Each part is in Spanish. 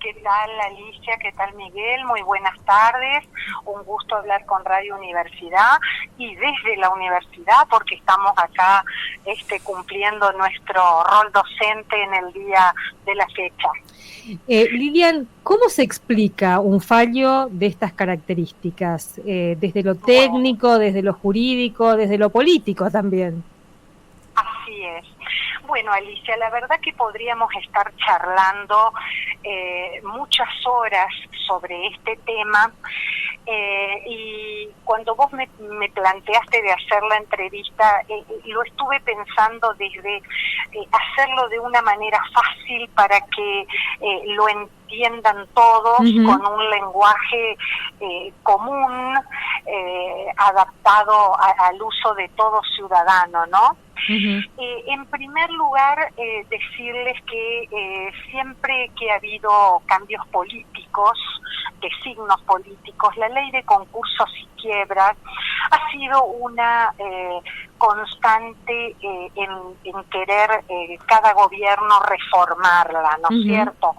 ¿Qué tal, Alicia? ¿Qué tal, Miguel? Muy buenas tardes. Un gusto hablar con Radio Universidad y desde la universidad, porque estamos acá cumpliendo nuestro rol docente en el día de la fecha. Lilian, ¿cómo se explica un fallo de estas características? Desde lo técnico, desde lo jurídico, desde lo político también. Así es. Bueno, Alicia, la verdad que podríamos estar charlando muchas horas sobre este tema y cuando vos me planteaste de hacer la entrevista, lo estuve pensando desde hacerlo de una manera fácil para que lo entiendan todos, con un lenguaje común, adaptado al uso de todo ciudadano, ¿no? En primer lugar, decirles que siempre que ha habido cambios políticos, de signos políticos, la ley de concursos y quiebras ha sido una constante en querer cada gobierno reformarla, ¿no es cierto?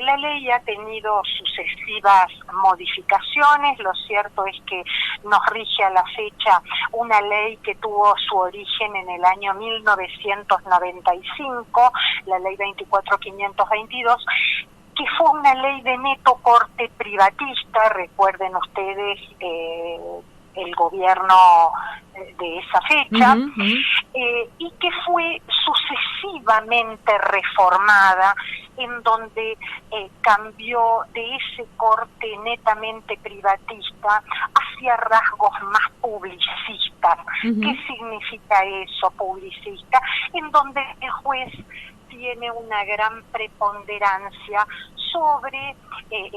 La ley ha tenido sucesivas modificaciones. Lo cierto es que nos rige a la fecha una ley que tuvo su origen en el año 1995, la ley 24.522, que fue una ley de neto corte privatista. Recuerden ustedes el gobierno de esa fecha, y que fue sucesivamente reformada, en donde cambió de ese corte netamente privatista hacia rasgos más publicistas. ¿Qué significa eso, publicista? En donde el juez tiene una gran preponderancia sobre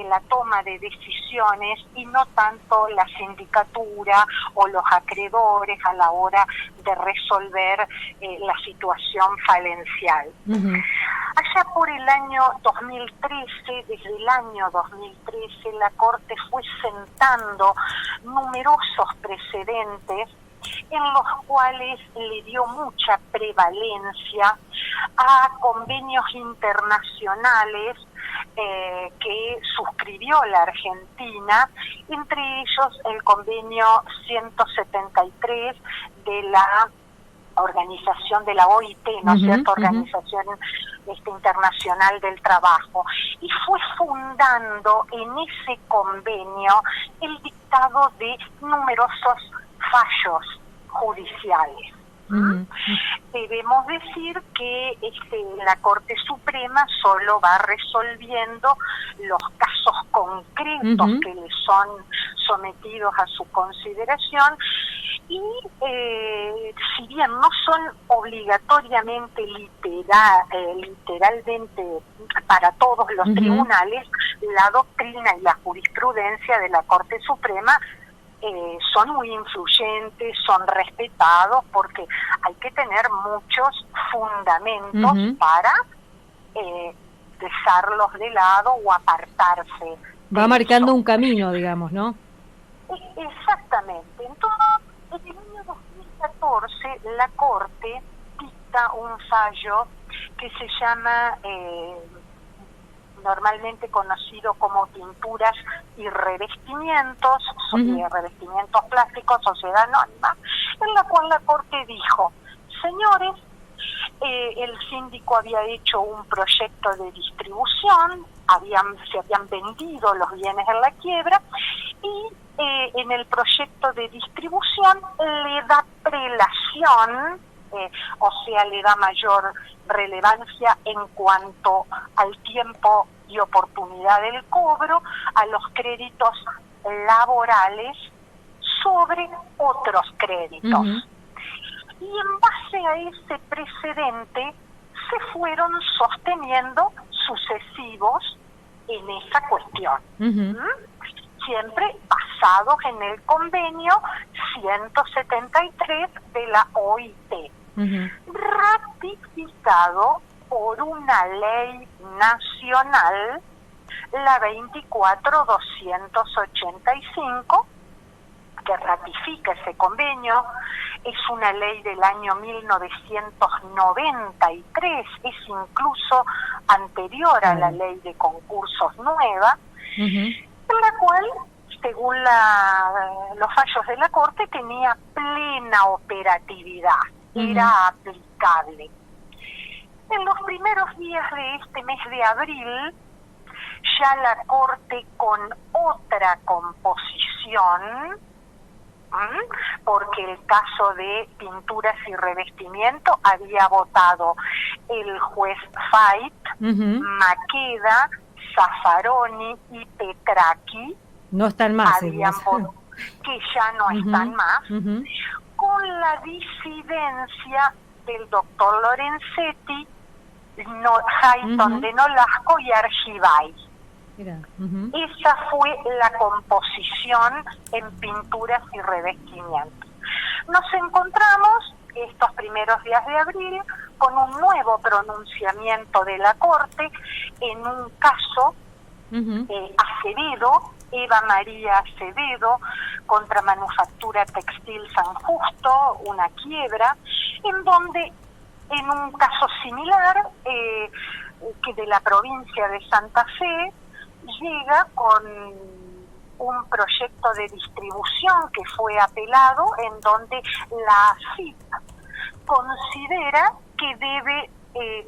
la toma de decisiones y no tanto la sindicatura o los acreedores a la hora de resolver la situación falencial. Allá por el año 2013, desde el año 2013, la Corte fue sentando numerosos precedentes en los cuales le dio mucha prevalencia a convenios internacionales que suscribió la Argentina, entre ellos el convenio 173 de la organización de la OIT, ¿no es cierto? Organización Internacional del Trabajo, y fue fundando en ese convenio el dictado de numerosos fallos judiciales. Debemos decir que la Corte Suprema solo va resolviendo los casos concretos que le son sometidos a su consideración, y si bien no son obligatoriamente literalmente para todos los tribunales, la doctrina y la jurisprudencia de la Corte Suprema son muy influyentes, son respetados, porque hay que tener muchos fundamentos para dejarlos de lado o apartarse. Va marcando un camino, digamos, ¿no? Exactamente. Entonces, en el año 2014, la Corte dicta un fallo que se llama normalmente conocido como pinturas y revestimientos, revestimientos plásticos, sociedad anónima, en la cual la Corte dijo: señores, el síndico había hecho un proyecto de distribución, se habían vendido los bienes en la quiebra, y en el proyecto de distribución le da prelación, o sea, le da mayor relevancia en cuanto al tiempo y oportunidad del cobro a los créditos laborales sobre otros créditos. Y en base a ese precedente se fueron sosteniendo sucesivos en esa cuestión. Siempre basados en el convenio 173 de la OIT, ratificado por una ley nacional, la 24.285, que ratifica ese convenio, es una ley del año 1993, es incluso anterior a la ley de concursos nueva, en la cual, según los fallos de la Corte, tenía plena operatividad, era aplicable. En los primeros días de este mes de abril, ya la Corte, con otra composición, porque el caso de pinturas y revestimiento había votado el juez Fait, Maqueda, Zaffaroni y Petracchi, no están más, que ya no están más, con la disidencia del doctor Lorenzetti, Hayton de Nolasco y Argibay. Esa fue la composición en pinturas y revestimientos. Nos encontramos estos primeros días de abril con un nuevo pronunciamiento de la Corte en un caso Acevedo, Eva María Acevedo, contra Manufactura Textil San Justo, una quiebra, en donde en un caso similar que de la provincia de Santa Fe, llega con un proyecto de distribución que fue apelado, en donde la AFIP considera que debe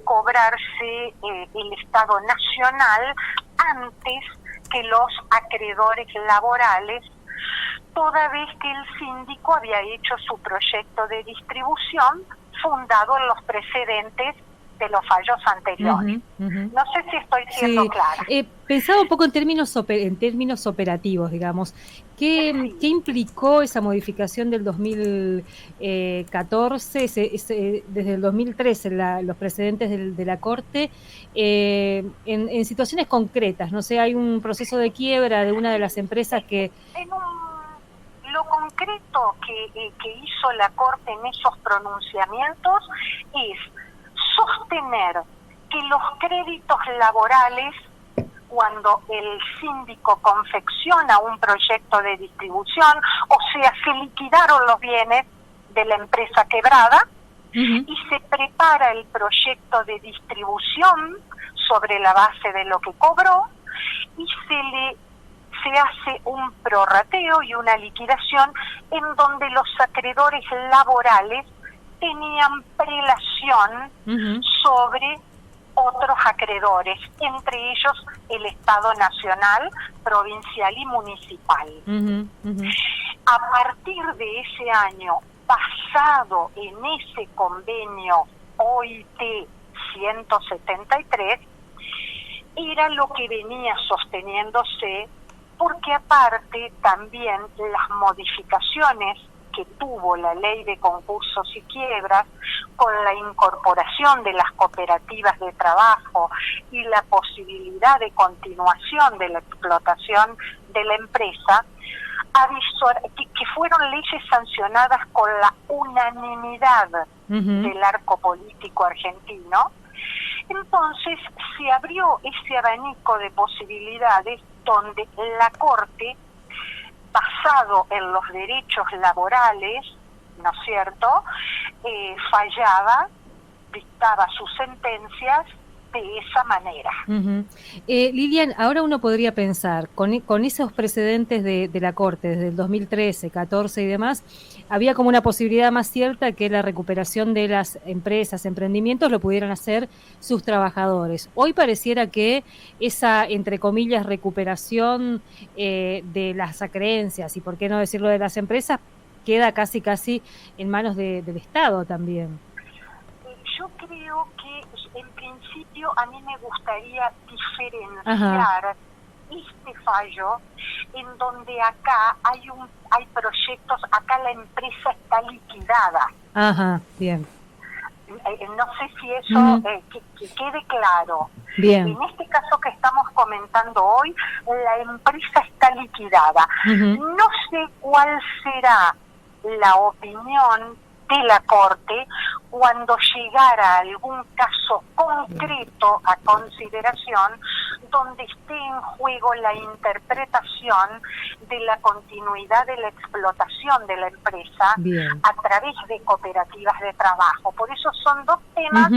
cobrarse el Estado Nacional antes que los acreedores laborales, toda vez que el síndico había hecho su proyecto de distribución fundado en los precedentes de los fallos anteriores. No sé si estoy siendo clara. Pensaba un poco en términos operativos, digamos. ¿Qué implicó esa modificación del 2014, desde el 2013, los precedentes de la Corte, en situaciones concretas? No sé, hay un proceso de quiebra de una de las empresas que... Lo concreto que hizo la Corte en esos pronunciamientos es sostener que los créditos laborales, cuando el síndico confecciona un proyecto de distribución, o sea, se liquidaron los bienes de la empresa quebrada y se prepara el proyecto de distribución sobre la base de lo que cobró y se hace un prorrateo y una liquidación en donde los acreedores laborales tenían prelación sobre otros acreedores, entre ellos el Estado Nacional, provincial y municipal. A partir de ese año, basado en ese convenio OIT 173, era lo que venía sosteniéndose, porque aparte también las modificaciones que tuvo la ley de concursos y quiebras, con la incorporación de las cooperativas de trabajo y la posibilidad de continuación de la explotación de la empresa, que fueron leyes sancionadas con la unanimidad del arco político argentino. Entonces se abrió ese abanico de posibilidades donde la Corte, basado en los derechos laborales, ¿no es cierto?, fallaba, dictaba sus sentencias de esa manera. Lilian, ahora uno podría pensar, con esos precedentes de la Corte, desde el 2013, 14 y demás, había como una posibilidad más cierta que la recuperación de las empresas, emprendimientos, lo pudieran hacer sus trabajadores. Hoy pareciera que esa, entre comillas, recuperación de las acreencias, y por qué no decirlo de las empresas, queda casi en manos del Estado también. Yo creo que en principio a mí me gustaría diferenciar este fallo en donde acá hay proyectos, acá la empresa está liquidada. Bien. No sé si eso que quede claro. Bien. En este caso que estamos comentando hoy, la empresa está liquidada. No sé cuál será la opinión de la Corte cuando llegara algún caso concreto a consideración donde esté en juego la interpretación de la continuidad de la explotación de la empresa a través de cooperativas de trabajo. Por eso son dos temas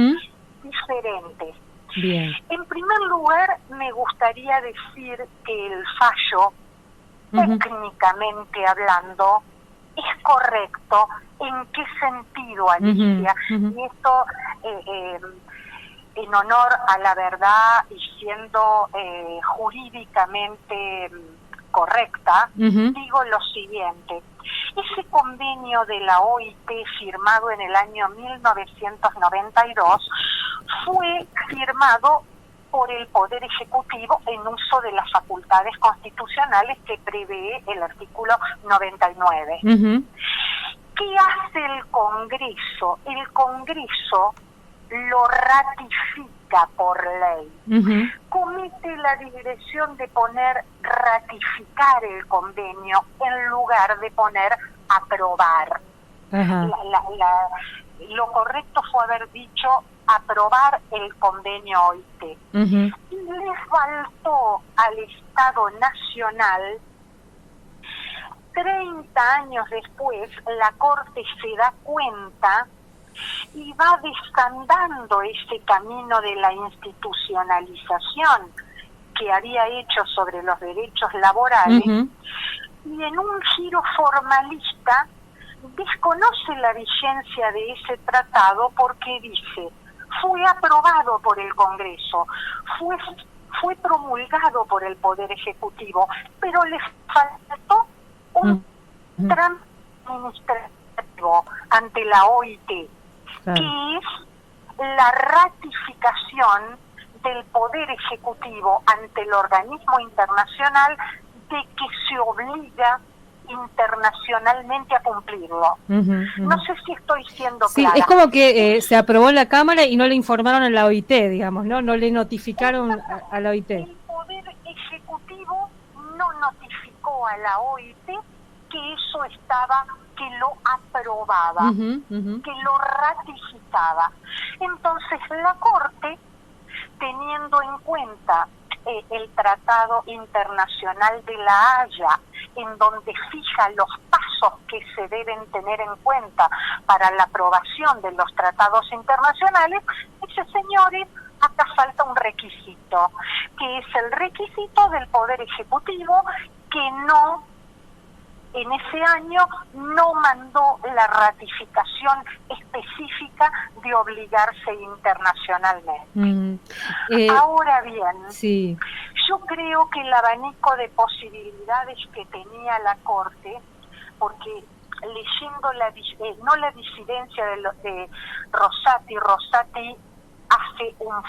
diferentes. Bien. En primer lugar, me gustaría decir que el fallo, técnicamente hablando, es correcto. ¿En qué sentido, Alicia? Y esto, en honor a la verdad y siendo jurídicamente correcta, digo lo siguiente. Ese convenio de la OIT firmado en el año 1992 fue firmado por el Poder Ejecutivo en uso de las facultades constitucionales que prevé el artículo 99. ¿Qué hace el Congreso? El Congreso lo ratifica por ley. Comete la digresión de poner ratificar el convenio en lugar de poner aprobar. Lo correcto fue haber dicho aprobar el convenio OIT. Y le faltó al Estado Nacional, 30 años después, la Corte se da cuenta y va desandando ese camino de la institucionalización que había hecho sobre los derechos laborales, y en un giro formalista desconoce la vigencia de ese tratado porque dice, fue aprobado por el Congreso, fue promulgado por el Poder Ejecutivo, pero le faltó un trámite administrativo ante la OIT, que es la ratificación del Poder Ejecutivo ante el organismo internacional de que se obliga internacionalmente a cumplirlo. No sé si estoy siendo clara. Sí, es como que se aprobó en la Cámara y no le informaron a la OIT, digamos, ¿no? No le notificaron a la OIT. El Poder Ejecutivo no notificó a la OIT que eso estaba, que lo aprobaba, que lo ratificaba. Entonces la Corte, teniendo en cuenta el Tratado Internacional de La Haya, en donde fija los pasos que se deben tener en cuenta para la aprobación de los tratados internacionales, dice, señores, acá falta un requisito, que es el requisito del Poder Ejecutivo, que no, en ese año, no mandó la ratificación específica de obligarse internacionalmente. Ahora bien, yo creo que el abanico de posibilidades que tenía la Corte, porque leyendo no la disidencia de Rosati hace un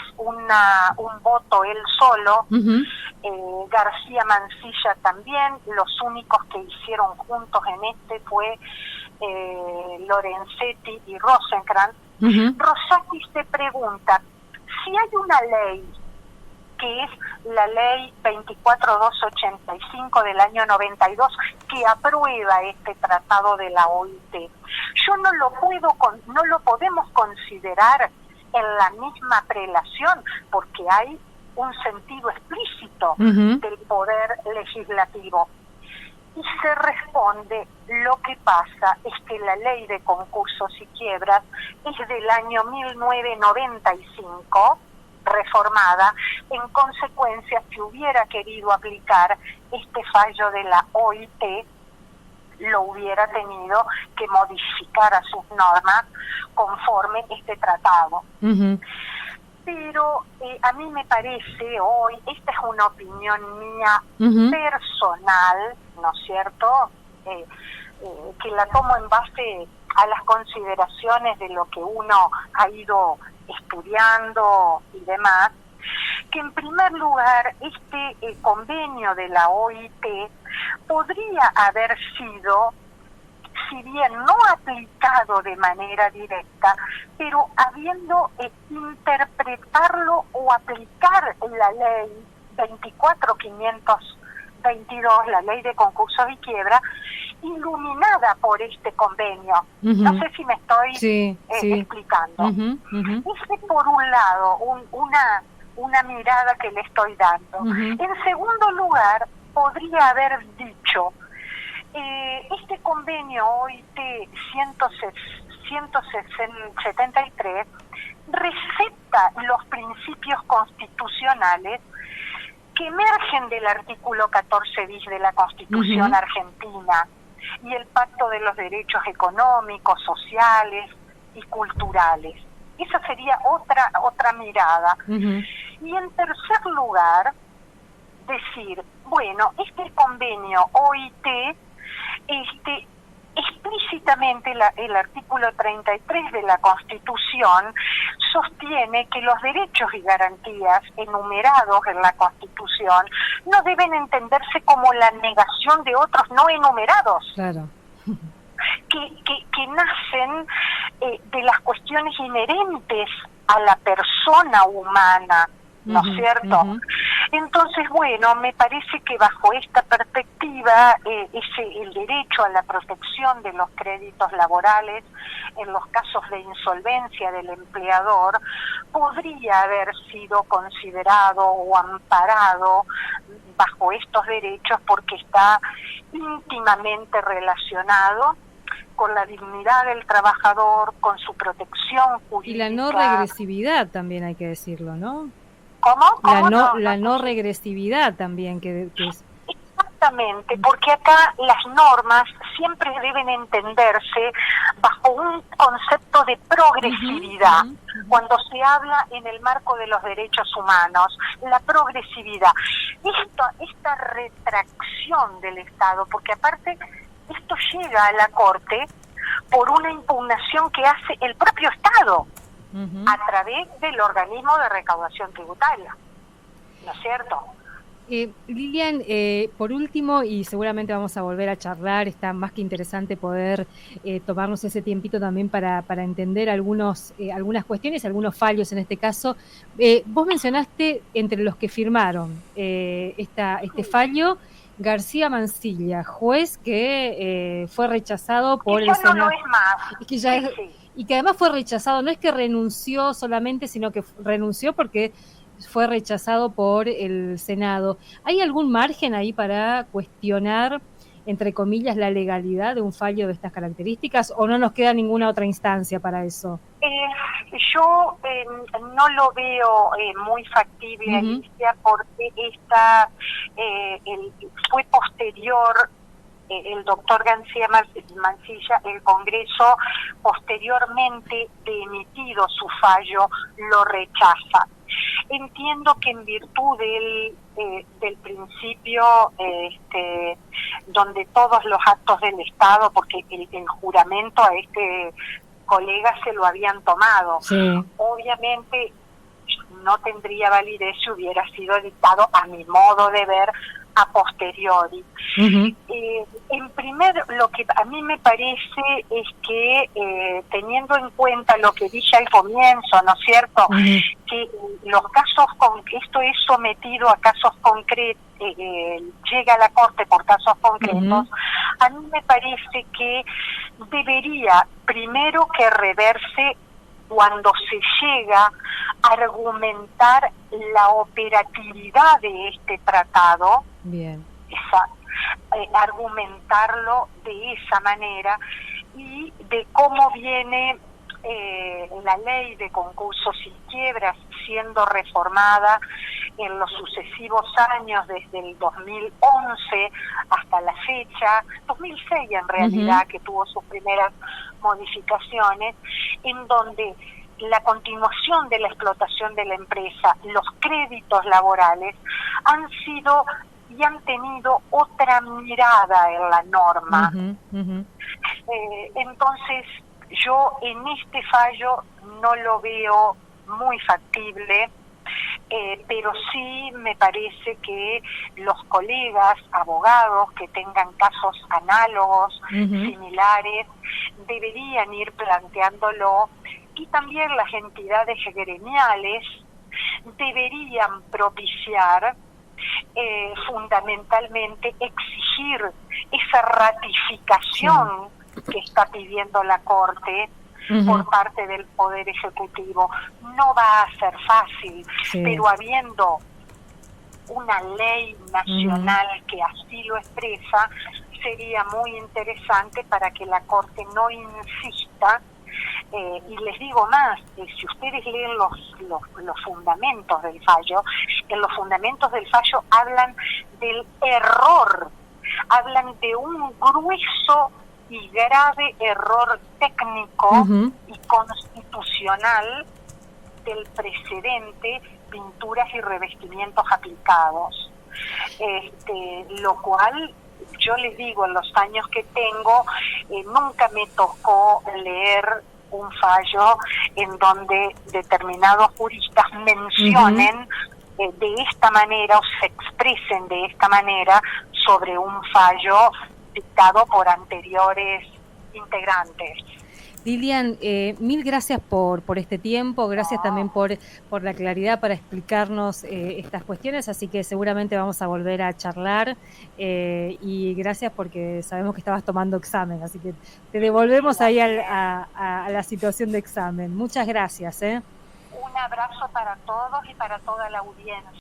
voto él solo, García Mansilla también, los únicos que hicieron juntos en este fue Lorenzetti y Rosenkrantz. Rosati se pregunta, si hay una ley que es la ley 24285 del año 92 que aprueba este tratado de la OIT, no lo podemos considerar en la misma prelación, porque hay un sentido explícito del poder legislativo. Y se responde, lo que pasa es que la ley de concursos y quiebras es del año 1995, reformada, en consecuencia, si hubiera querido aplicar este fallo de la OIT, lo hubiera tenido que modificar a sus normas conforme este tratado. Pero a mí me parece hoy, esta es una opinión mía personal, ¿no es cierto?, que la tomo en base a las consideraciones de lo que uno ha ido estudiando y demás, que en primer lugar este convenio de la OIT podría haber sido, si bien no aplicado de manera directa, pero habiendo interpretarlo o aplicar la ley 24522, la ley de concursos y quiebra, iluminada por este convenio. No sé si me estoy explicando. Es por un lado una mirada que le estoy dando. En segundo lugar, podría haber dicho, este convenio OIT 173 receta los principios constitucionales que emergen del artículo 14 bis de la Constitución argentina y el Pacto de los Derechos Económicos, Sociales y Culturales. Esa sería otra mirada. Y en tercer lugar, decir, bueno, este convenio OIT, explícitamente el artículo 33 de la Constitución sostiene que los derechos y garantías enumerados en la Constitución no deben entenderse como la negación de otros no enumerados. Claro. Que nacen de las cuestiones inherentes a la persona humana, ¿no es cierto? Entonces, bueno, me parece que bajo esta perspectiva, el derecho a la protección de los créditos laborales en los casos de insolvencia del empleador podría haber sido considerado o amparado bajo estos derechos porque está íntimamente relacionado con la dignidad del trabajador, con su protección jurídica. Y la no regresividad también hay que decirlo, ¿no? ¿Cómo? La no regresividad también que es. Exactamente, porque acá las normas siempre deben entenderse bajo un concepto de progresividad. Cuando se habla en el marco de los derechos humanos, la progresividad, esta retracción del Estado, porque aparte esto llega a la Corte por una impugnación que hace el propio Estado a través del organismo de recaudación tributaria, ¿no es cierto? Lilian, por último, y seguramente vamos a volver a charlar, está más que interesante poder tomarnos ese tiempito también para entender algunas cuestiones, algunos fallos en este caso. Vos mencionaste entre los que firmaron este fallo, García Mansilla, juez que fue rechazado por el Senado. No lo es más. Y que y que además fue rechazado, no es que renunció solamente, sino que renunció porque fue rechazado por el Senado. ¿Hay algún margen ahí para cuestionar, entre comillas, la legalidad de un fallo de estas características, o no nos queda ninguna otra instancia para eso? Yo no lo veo muy factible, Alicia, porque fue posterior. El doctor García Mansilla, el Congreso, posteriormente de emitido su fallo, lo rechaza. Entiendo que en virtud del principio donde todos los actos del Estado, porque el juramento a este colega se lo habían tomado, obviamente no tendría validez si hubiera sido dictado, a mi modo de ver, a posteriori. Lo que a mí me parece es que teniendo en cuenta lo que dije al comienzo, ¿no es cierto? Que los casos esto es sometido a casos concretos, llega a la Corte por casos concretos, a mí me parece que debería primero que reverse cuando se llega a argumentar la operatividad de este tratado. Bien. Argumentarlo de esa manera y de cómo viene la ley de concursos y quiebras siendo reformada en los sucesivos años, desde el 2011 hasta la fecha, 2006 en realidad, que tuvo sus primeras modificaciones, en donde la continuación de la explotación de la empresa, los créditos laborales han sido y han tenido otra mirada en la norma. Entonces, yo en este fallo no lo veo muy factible, pero sí me parece que los colegas abogados que tengan casos análogos, similares, deberían ir planteándolo, y también las entidades gremiales deberían propiciar fundamentalmente exigir esa ratificación que está pidiendo la Corte por parte del Poder Ejecutivo. No va a ser fácil, pero habiendo una ley nacional que así lo expresa, sería muy interesante para que la Corte no insista. Y les digo más, si ustedes leen los fundamentos del fallo, en los fundamentos del fallo hablan del error, hablan de un grueso y grave error técnico y constitucional del precedente pinturas y revestimientos aplicados. Lo cual, yo les digo, en los años que tengo, nunca me tocó leer un fallo en donde determinados juristas mencionen de esta manera o se expresen de esta manera sobre un fallo dictado por anteriores integrantes. Lilian, mil gracias por este tiempo, gracias también por la claridad para explicarnos estas cuestiones, así que seguramente vamos a volver a charlar y gracias porque sabemos que estabas tomando examen, así que te devolvemos ahí a la situación de examen. Muchas gracias. Un abrazo para todos y para toda la audiencia.